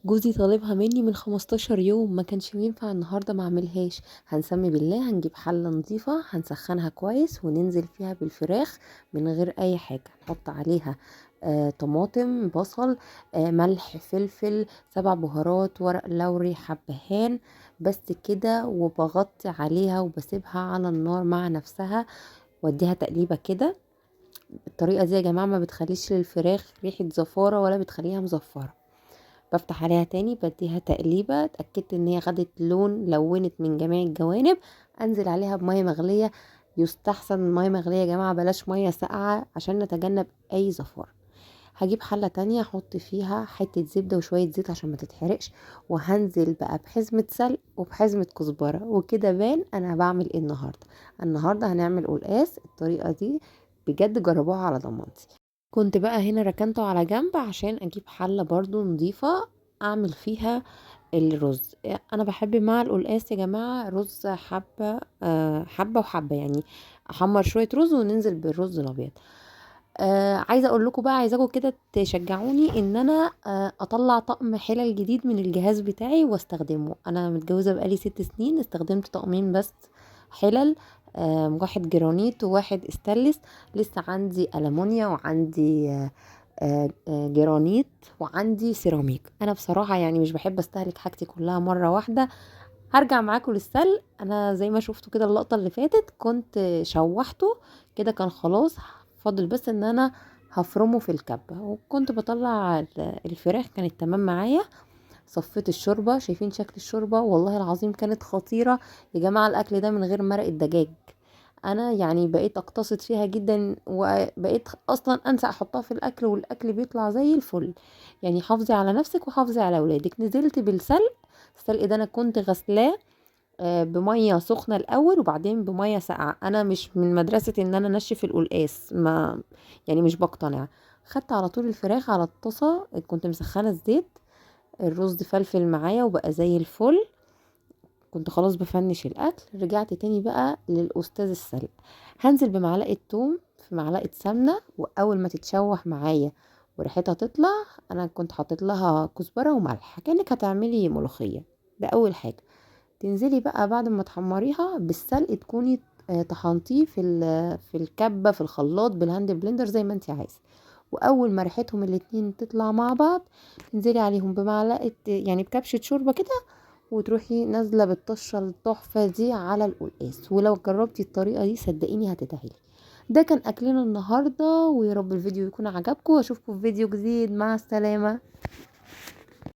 جوزي طالبها مني من 15 يوم، ما كانش ينفع النهارده ما اعملهاش. هنسمي بالله، هنجيب حله نظيفه هنسخنها كويس وننزل فيها بالفراخ من غير اي حاجه. نحط عليها طماطم، بصل، ملح، فلفل، 7 بهارات، ورق لوري، حبهان، بس كده. وبغطي عليها وبسيبها على النار مع نفسها واديها تقليبه كده. الطريقه دي يا جماعه ما بتخليش للفراخ ريحه زفاره ولا بتخليها مزفره. بفتح عليها تاني بديها تقليبة، اتأكدت ان هي خدت لون، لونت من جميع الجوانب. انزل عليها بمية مغلية. يستحسن المية مغلية يا جماعة، بلاش مية ساقعة عشان نتجنب اي زفار. هجيب حلة تانية احط فيها حتة زبدة وشوية زيت عشان ما تتحرقش، وهنزل بقى بحزمة سلق وبحزمة كزبرة. وكده بان انا بعمل ايه النهاردة. النهاردة هنعمل قلقاس. الطريقة دي بجد جربوها على ضمانتي. كنت بقى هنا ركنته على جنب عشان اجيب حلة برضو نظيفة اعمل فيها الرز. انا بحب مع القلقاس يا جماعة رز حبة، حبة وحبة يعني. احمر شوية رز وننزل بالرز الابيض. عايزة اقول لكم بقى، عايزاكم كده تشجعوني ان انا اطلع طقم حلل جديد من الجهاز بتاعي واستخدمه. انا متجوزة بقالي 6 سنين، استخدمت طقمين بس حلل. واحد جرانيت وواحد استانلس. لسه عندي ألمونيا وعندي جرانيت وعندي سيراميك. انا بصراحة يعني مش بحب استهلك حاجتي كلها مرة واحدة. هرجع معاكم للسلق. انا زي ما شفتوا كده اللقطة اللي فاتت كنت شوحته كده، كان خلاص. فاضل بس ان انا هفرمه في الكبة، وكنت بطلع الفراخ كانت تمام معايا. صفيت الشوربة، شايفين شكل الشوربة والله العظيم كانت خطيرة. يا جماعة الاكل ده من غير مرق الدجاج. انا يعني بقيت اقتصد فيها جدا، وبقيت اصلا انسى احطها في الاكل والاكل بيطلع زي الفل. يعني حافظي على نفسك وحافظي على اولادك. نزلت بالسلق. السلق ده انا كنت غسلاه بميه سخنه الاول وبعدين بميه ساقعه. انا مش من مدرسه ان انا انشف القلقاس، ما يعني مش بقتنع. خدت على طول الفراخ على الطاسه، كنت مسخنه الزيت. الرز فلفل معايا وبقى زي الفل. كنت خلاص بفنش الاكل. رجعت تاني بقى للاستاذ السلق. هنزل بمعلقه توم في معلقه سمنه، واول ما تتشوح معايا وريحتها تطلع، انا كنت حاطط لها كزبره وملح كأنك هتعملي ملوخيه. ده اول حاجه. تنزلي بقى بعد ما تحمريها بالسلق، تكوني طحنتيه في الكبه، في الخلاط، بالهاند بلندر زي ما انت عايزه. واول ما ريحتهم الاتنين تطلع مع بعض، تنزلي عليهم بمعلقه يعني بكبشه شوربه كده، وتروحي نازله بالطشه التحفه دي على القلقاس. ولو جربتي الطريقه دي صدقيني هتدعيلي. ده كان اكلنا النهارده، ويا رب الفيديو يكون عجبكم، واشوفكم في فيديو جديد. مع السلامه.